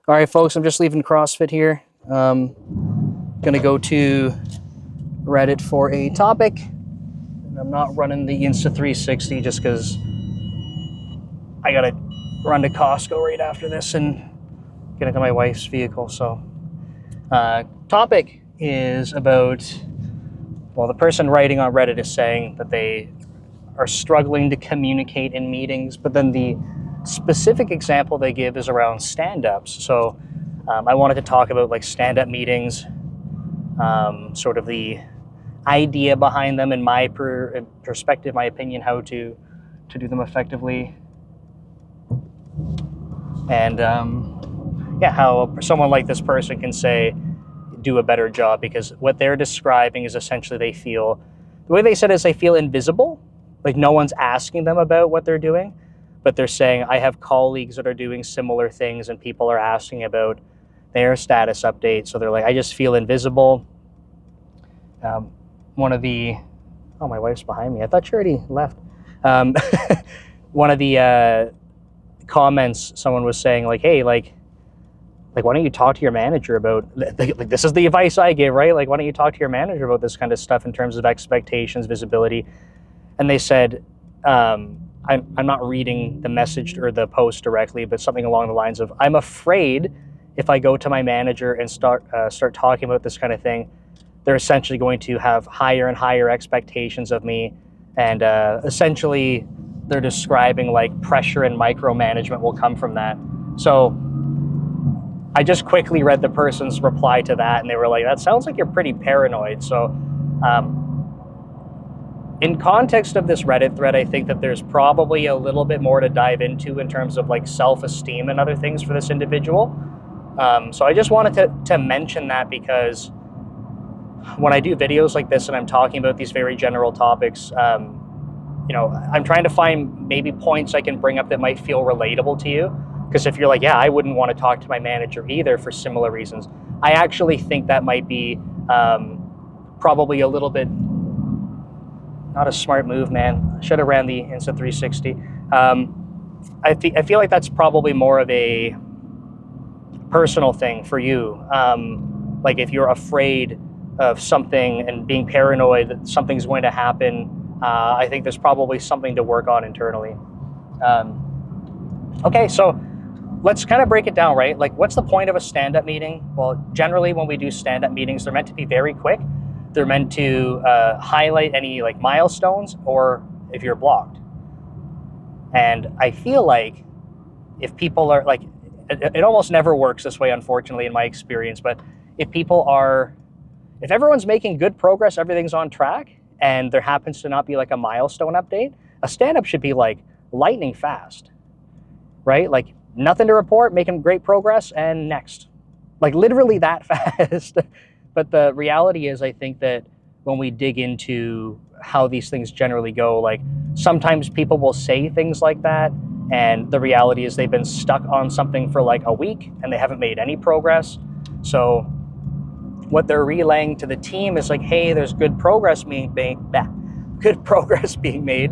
All right, folks, I'm just leaving CrossFit here. Gonna go to Reddit for a topic. And I'm not running the Insta360 just because I gotta run to Costco right after this and get into my wife's vehicle. So, topic is about, well, the person writing on Reddit is saying that they are struggling to communicate in meetings, but then the specific example they give is around stand-ups. So I wanted to talk about like stand-up meetings, sort of the idea behind them and my perspective, my opinion, how to do them effectively. And how someone like this person can say, do a better job, because what they're describing is essentially the way they said is they feel invisible. Like no one's asking them about what they're doing, but they're saying, I have colleagues that are doing similar things and people are asking about their status updates. So they're like, I just feel invisible. Oh, my wife's behind me. I thought she already left. One of the comments, someone was saying like, hey, like, why don't you talk to your manager about, like, this is the advice I give, right? Like, why don't you talk to your manager about this kind of stuff in terms of expectations, visibility? And they said, I'm not reading the message or the post directly, but something along the lines of, I'm afraid if I go to my manager and start talking about this kind of thing, they're essentially going to have higher and higher expectations of me. And essentially, they're describing like pressure and micromanagement will come from that. So I just quickly read the person's reply to that, and they were like, that sounds like you're pretty paranoid. So in context of this Reddit thread, I think that there's probably a little bit more to dive into in terms of like self-esteem and other things for this individual. So I just wanted to mention that, because when I do videos like this and I'm talking about these very general topics, I'm trying to find maybe points I can bring up that might feel relatable to you. Because if you're like, yeah, I wouldn't want to talk to my manager either for similar reasons, I actually think that might be probably a little bit not a smart move, man. I should have ran the Insta360. I feel like that's probably more of a personal thing for you. Like if you're afraid of something and being paranoid that something's going to happen, I think there's probably something to work on internally. Okay, so let's kind of break it down, right? Like, what's the point of a stand-up meeting? Well, generally when we do stand-up meetings, they're meant to be very quick. They're meant to highlight any like milestones, or if you're blocked. And I feel like if people are like, it almost never works this way, unfortunately, in my experience, but if everyone's making good progress, everything's on track, and there happens to not be like a milestone update, a stand-up should be like lightning fast, right? Like nothing to report, making great progress, and next. Like literally that fast. But the reality is, I think that when we dig into how these things generally go, like sometimes people will say things like that, and the reality is they've been stuck on something for like a week and they haven't made any progress. So what they're relaying to the team is like, hey, there's good progress being made.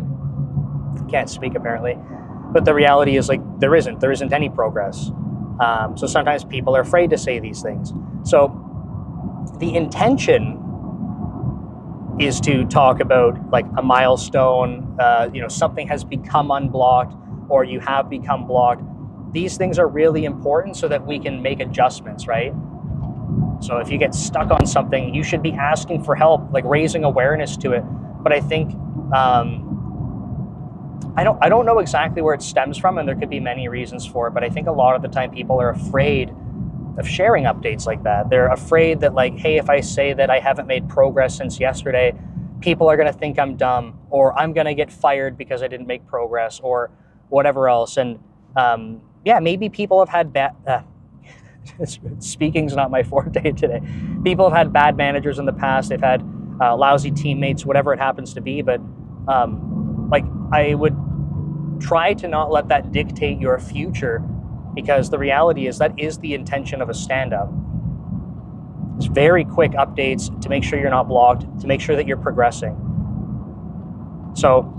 Can't speak apparently. But the reality is like there isn't any progress. So sometimes people are afraid to say these things. So the intention is to talk about like a milestone, something has become unblocked or you have become blocked. These things are really important so that we can make adjustments, right? So if you get stuck on something, you should be asking for help, like raising awareness to it. But I think, I don't know exactly where it stems from, and there could be many reasons for it, but I think a lot of the time people are afraid of sharing updates like that. They're afraid that like, hey, if I say that I haven't made progress since yesterday, people are going to think I'm dumb, or I'm going to get fired because I didn't make progress, or whatever else. And maybe people have had bad, speaking's not my forte today. People have had bad managers in the past. They've had lousy teammates, whatever it happens to be. But I would try to not let that dictate your future, because the reality is that is the intention of a stand-up. It's very quick updates to make sure you're not blocked, to make sure that you're progressing. So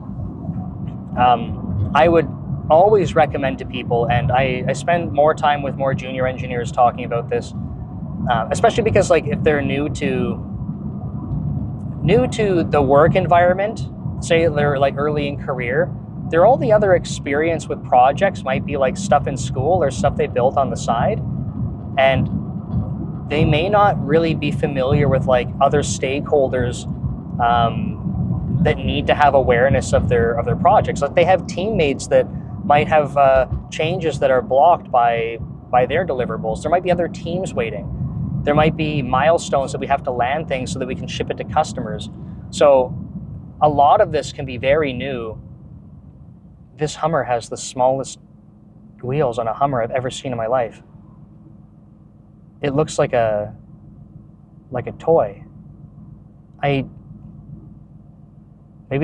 I would always recommend to people, and I spend more time with more junior engineers talking about this, especially because like if they're new to the work environment, say they're like early in career, their only other experience with projects might be like stuff in school or stuff they built on the side, and they may not really be familiar with like other stakeholders that need to have awareness of their projects. Like they have teammates that might have changes that are blocked by their deliverables. There might be other teams waiting. There might be milestones that we have to land things so that we can ship it to customers. So a lot of this can be very new. This Hummer has the smallest wheels on a Hummer I've ever seen in my life. It looks like a toy. Maybe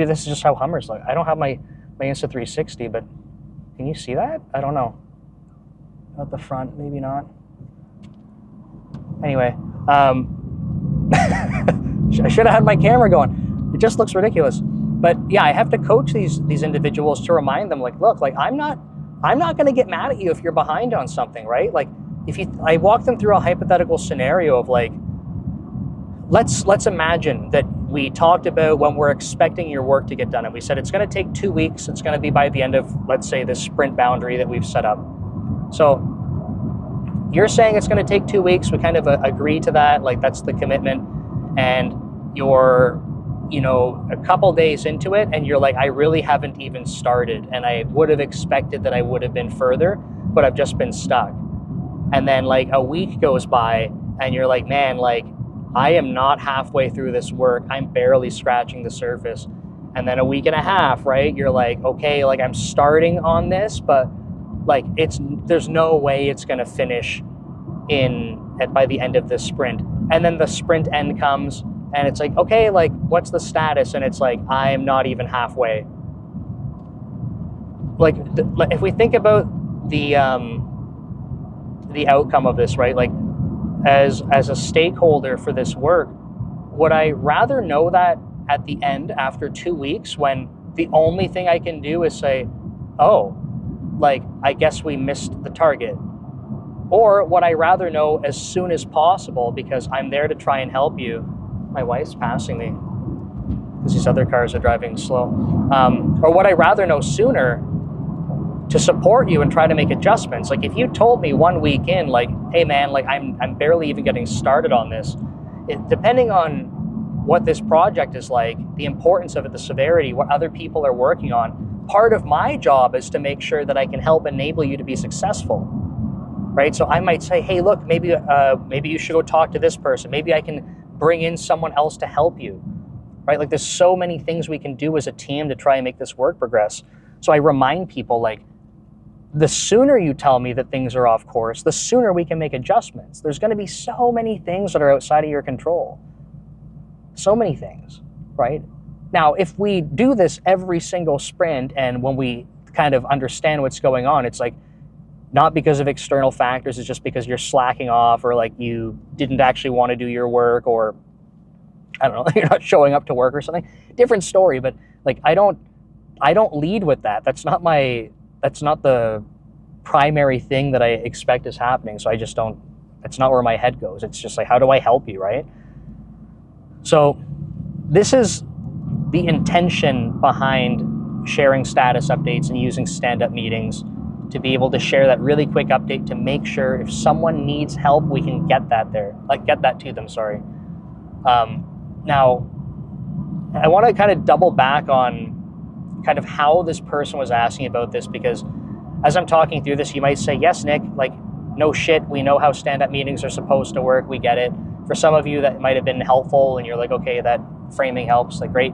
this is just how Hummers look. I don't have my Insta360, but can you see that? I don't know. At the front, maybe not. Anyway, I should have had my camera going. It just looks ridiculous. But yeah, I have to coach these individuals to remind them, like, look, like I'm not going to get mad at you if you're behind on something, right? Like, I walk them through a hypothetical scenario of like, let's imagine that we talked about when we're expecting your work to get done, and we said it's going to take 2 weeks. It's going to be by the end of, let's say, this sprint boundary that we've set up. So you're saying it's going to take 2 weeks. We kind of agree to that. Like that's the commitment, and you're, a couple days into it, and you're like, I really haven't even started, and I would have expected that I would have been further, but I've just been stuck. And then like a week goes by, and you're like, man, like I am not halfway through this work. I'm barely scratching the surface. And then a week and a half, right? You're like, okay, like I'm starting on this, but like there's no way it's going to finish by the end of this sprint. And then the sprint end comes, and it's like, okay, like what's the status? And it's like, I'm not even halfway. Like if we think about the outcome of this, right? Like as a stakeholder for this work, would I rather know that at the end after 2 weeks, when the only thing I can do is say, oh, like I guess we missed the target? Or would I rather know as soon as possible, because I'm there to try and help you? My wife's passing me because these other cars are driving slow. Or would I rather know sooner to support you and try to make adjustments? Like if you told me 1 week in, like, hey man, like I'm barely even getting started on this, depending on what this project is like, the importance of it, the severity, what other people are working on, part of my job is to make sure that I can help enable you to be successful, right? So I might say, hey, look, maybe you should go talk to this person. Maybe I can bring in someone else to help you, right? Like there's so many things we can do as a team to try and make this work progress. So I remind people, like, the sooner you tell me that things are off course, the sooner we can make adjustments. There's going to be so many things that are outside of your control. So many things, right? Now, if we do this every single sprint, and when we kind of understand what's going on, it's like not because of external factors, it's just because you're slacking off, or like you didn't actually want to do your work, or I don't know, you're not showing up to work or something. Different story, but like I don't lead with that. That's not the primary thing that I expect is happening. So I just don't, that's not where my head goes. It's just like, how do I help you, right? So this is the intention behind sharing status updates and using stand-up meetings, to be able to share that really quick update to make sure if someone needs help, we can get that to them, sorry. Now, I want to kind of double back on kind of how this person was asking about this, because as I'm talking through this, you might say, yes, Nick, like, no shit, we know how stand-up meetings are supposed to work, we get it. For some of you, that might have been helpful, and you're like, okay, that framing helps, like, great.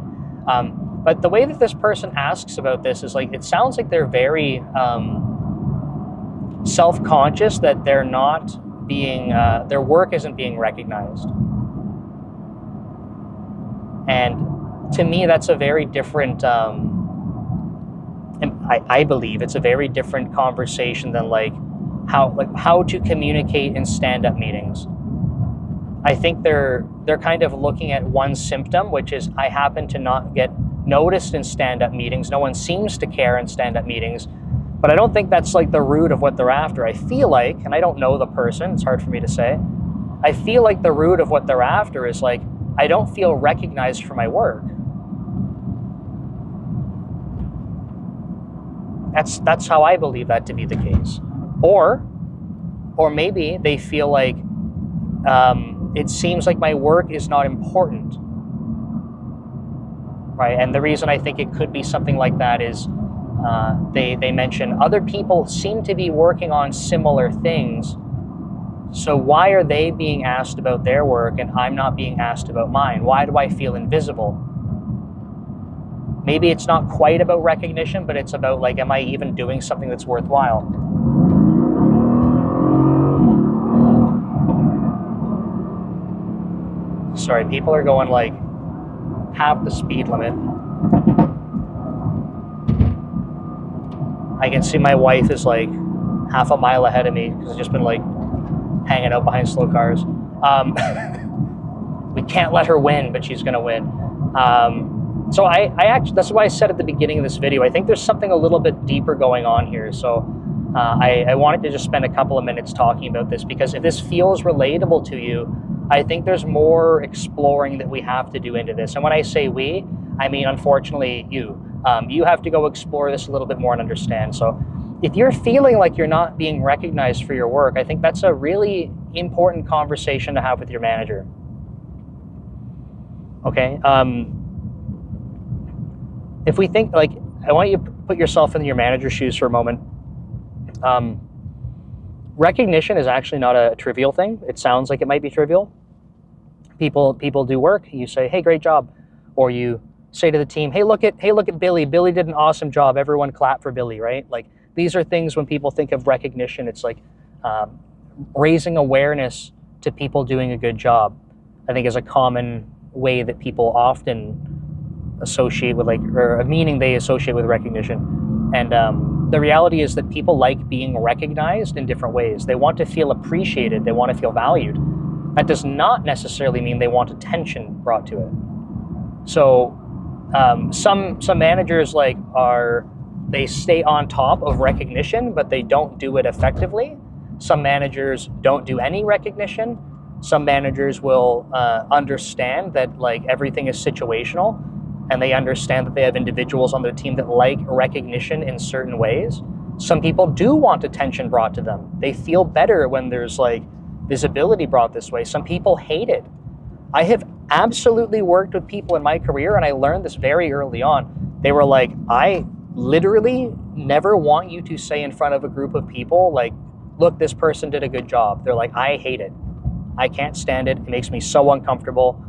But the way that this person asks about this is like, it sounds like they're very self-conscious that they're not being, their work isn't being recognized. And to me, that's a very different, and I believe it's a very different conversation than like how to communicate in stand-up meetings. I think they're kind of looking at one symptom, which is I happen to not get noticed in stand-up meetings. No one seems to care in stand-up meetings. But I don't think that's like the root of what they're after. I feel like, and I don't know the person, it's hard for me to say, I feel like the root of what they're after is like, I don't feel recognized for my work. That's how I believe that to be the case. Or maybe they feel like it seems like my work is not important, right? And the reason I think it could be something like that is they mention other people seem to be working on similar things. So why are they being asked about their work and I'm not being asked about mine? Why do I feel invisible? Maybe it's not quite about recognition, but it's about like, am I even doing something that's worthwhile? Sorry, people are going like half the speed limit. I can see my wife is like half a mile ahead of me because I've just been like hanging out behind slow cars. We can't let her win, but she's gonna win. So I actually, that's why I said at the beginning of this video, I think there's something a little bit deeper going on here. So I wanted to just spend a couple of minutes talking about this because if this feels relatable to you, I think there's more exploring that we have to do into this. And when I say we, I mean, unfortunately, you. You have to go explore this a little bit more and understand. So if you're feeling like you're not being recognized for your work, I think that's a really important conversation to have with your manager. Okay? If we think, like, I want you to put yourself in your manager's shoes for a moment. Recognition is actually not a trivial thing. It sounds like it might be trivial. People do work. You say, hey, great job. Or you say to the team, hey, look at Billy. Billy did an awesome job. Everyone clap for Billy, right? Like, these are things when people think of recognition, it's like raising awareness to people doing a good job, I think is a common way that people often associate with, like, or a meaning they associate with recognition. And the reality is that people like being recognized in different ways. They want to feel appreciated. They want to feel valued. That does not necessarily mean they want attention brought to it. So some managers they stay on top of recognition, but they don't do it effectively. Some managers don't do any recognition. Some managers will understand that like everything is situational, and they understand that they have individuals on their team that like recognition in certain ways. Some people do want attention brought to them. They feel better when there's like visibility brought this way. Some people hate it. I have absolutely worked with people in my career, and I learned this very early on. They were like, I literally never want you to say in front of a group of people, like, look, this person did a good job. They're like, I hate it. I can't stand it. It makes me so uncomfortable.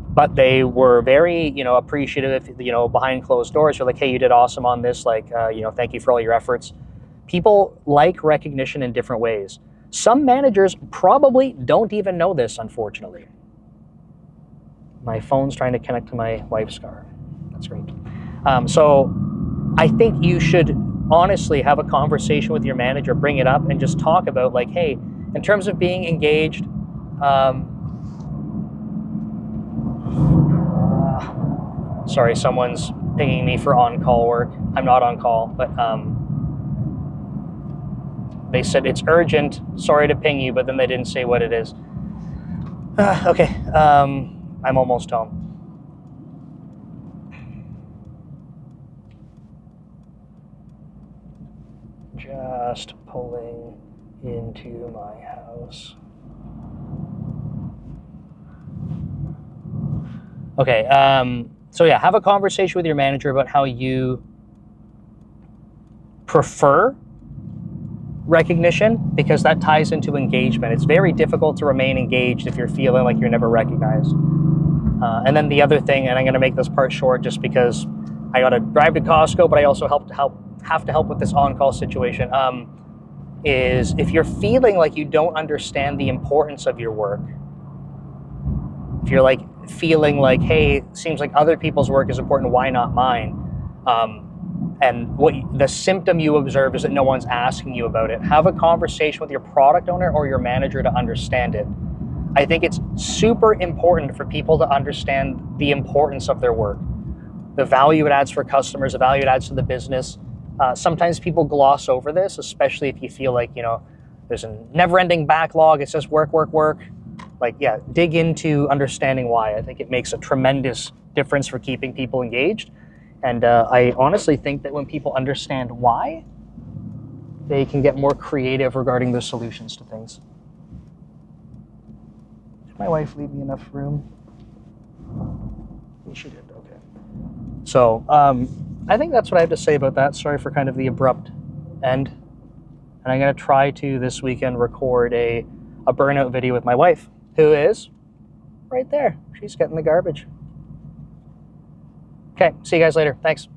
But they were very, appreciative, behind closed doors. They're like, hey, you did awesome on this. Like, thank you for all your efforts. People like recognition in different ways. Some managers probably don't even know this, unfortunately. My phone's trying to connect to my wife's car. That's great. So I think you should honestly have a conversation with your manager, bring it up, and just talk about like, hey, in terms of being engaged, sorry, someone's pinging me for on-call work. I'm not on call, but they said it's urgent. Sorry to ping you, but then they didn't say what it is. Okay, I'm almost home. Just pulling into my house. Okay, so yeah, have a conversation with your manager about how you prefer recognition, because that ties into engagement. It's very difficult to remain engaged if you're feeling like you're never recognized. And then the other thing, and I'm going to make this part short just because I got to drive to Costco, but I also have to help with this on-call situation, is if you're feeling like you don't understand the importance of your work, if you're like feeling like, hey, it seems like other people's work is important, why not mine? And what the symptom you observe is that no one's asking you about it. Have a conversation with your product owner or your manager to understand it. I think it's super important for people to understand the importance of their work, the value it adds for customers, the value it adds to the business. Sometimes people gloss over this, especially if you feel like, there's a never-ending backlog. It's just work, work, work. Like, yeah, dig into understanding why. I think it makes a tremendous difference for keeping people engaged. And I honestly think that when people understand why, they can get more creative regarding their solutions to things. Did my wife leave me enough room? She did, okay. So I think that's what I have to say about that. Sorry for kind of the abrupt end. And I'm going to try to this weekend record a burnout video with my wife, who is right there. She's getting the garbage. Okay, see you guys later. Thanks.